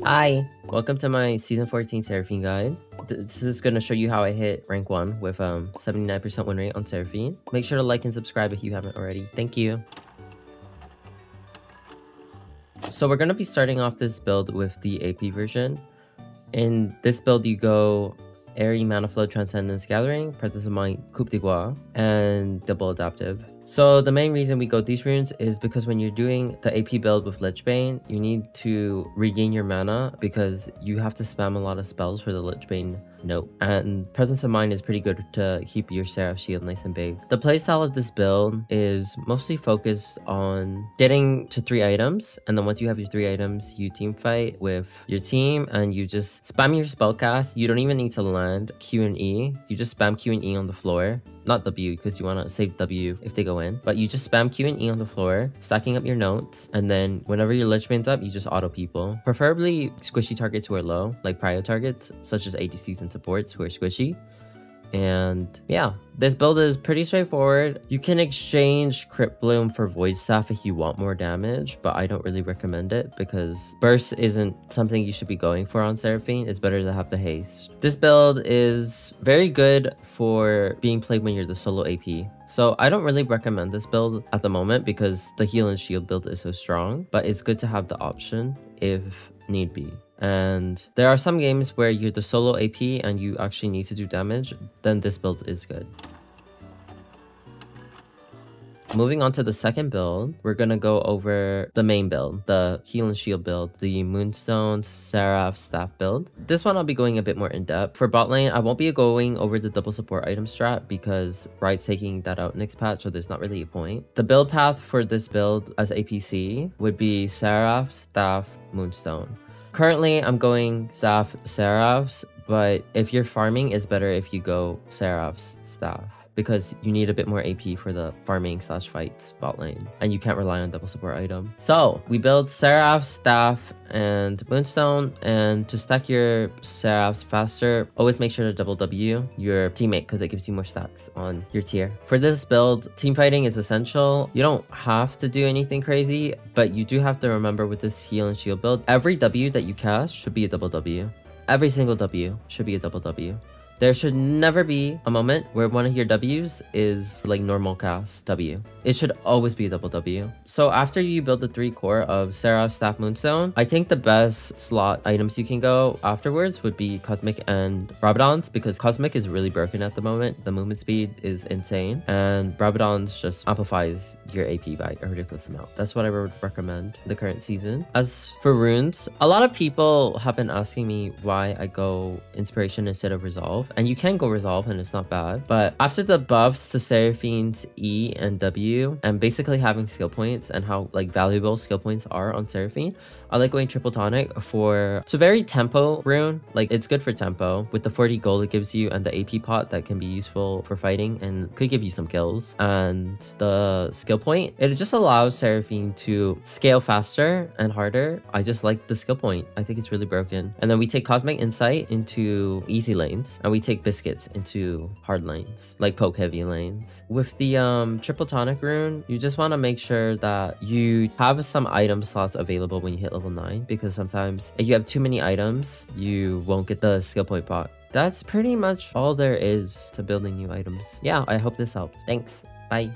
Hi, welcome to my Season 14 Seraphine guide. This is going to show you how I hit rank 1 with 79% win rate on Seraphine. Make sure to like and subscribe if you haven't already. Thank you. So we're going to be starting off this build with the AP version. In this build you go Airy, Mana Flow, Transcendence Gathering, Presence of Mind, Cupic, and Double Adaptive. So the main reason we go these runes is because when you're doing the AP build with Lichbane, you need to regain your mana because you have to spam a lot of spells for the Lichbane note. And Presence of Mind is pretty good to keep your Seraph shield nice and big. The playstyle of this build is mostly focused on getting to 3 items. And then once you have your 3 items, you team fight with your team and you just spam your spellcast. You don't even need to land Q and E. You just spam Q and E on the floor. Not W, because you want to save W if they go in. But you just spam Q and E on the floor, stacking up your notes. And then whenever your Lichbane's up, you just auto people. Preferably squishy targets who are low, like prio targets, such as ADCs and supports who are squishy. And yeah, this build is pretty straightforward. You can exchange Crypt Bloom for Void Staff if you want more damage, but I don't really recommend it because Burst isn't something you should be going for on Seraphine. It's better to have the haste. This build is very good for being played when you're the solo AP. So I don't really recommend this build at the moment because the heal and shield build is so strong, but it's good to have the option if need be. And there are some games where you're the solo AP and you actually need to do damage, then this build is good. Moving on to the second build, we're gonna go over the main build, the heal and shield build, the Moonstone Seraph staff build. This one I'll be going a bit more in depth. For bot lane, I won't be going over the double support item strat because Riot's taking that out next patch, so there's not really a point. The build path for this build as APC would be Seraph, Staff, Moonstone. Currently, I'm going Staff, Seraphs, but if you're farming, it's better if you go Seraphs, Staff, because you need a bit more AP for the farming / fights bot lane, and you can't rely on double support item. So we build Seraph, Staff, and Moonstone, and to stack your Seraphs faster, always make sure to double W your teammate because it gives you more stacks on your tier. For this build, team fighting is essential. You don't have to do anything crazy, but you do have to remember with this heal and shield build, every W that you cast should be a double W. Every single W should be a double W. There should never be a moment where one of your W's is like normal cast W. It should always be a double W. So after you build the 3 core of Seraph, Staff, Moonstone, I think the best slot items you can go afterwards would be Cosmic and Rabadon's, because Cosmic is really broken at the moment. The movement speed is insane, and Rabadon's just amplifies your AP by a ridiculous amount. That's what I would recommend in the current season. As for runes, a lot of people have been asking me why I go Inspiration instead of Resolve. And you can go Resolve and it's not bad, but after the buffs to Seraphine's E and W and basically having skill points and how like valuable skill points are on Seraphine, I like going Triple Tonic for... It's a very tempo rune, like it's good for tempo with the 40 gold it gives you and the AP pot that can be useful for fighting and could give you some kills. And the skill point, it just allows Seraphine to scale faster and harder. I just like the skill point. I think it's really broken. And then we take Cosmic Insight into easy lanes and we take Biscuits into hard lanes, like poke heavy lanes. With the Triple Tonic rune, you just want to make sure that you have some item slots available when you hit level 9, because sometimes if you have too many items, you won't get the skill point pot. That's pretty much all there is to building new items. Yeah, I hope this helps. Thanks. Bye.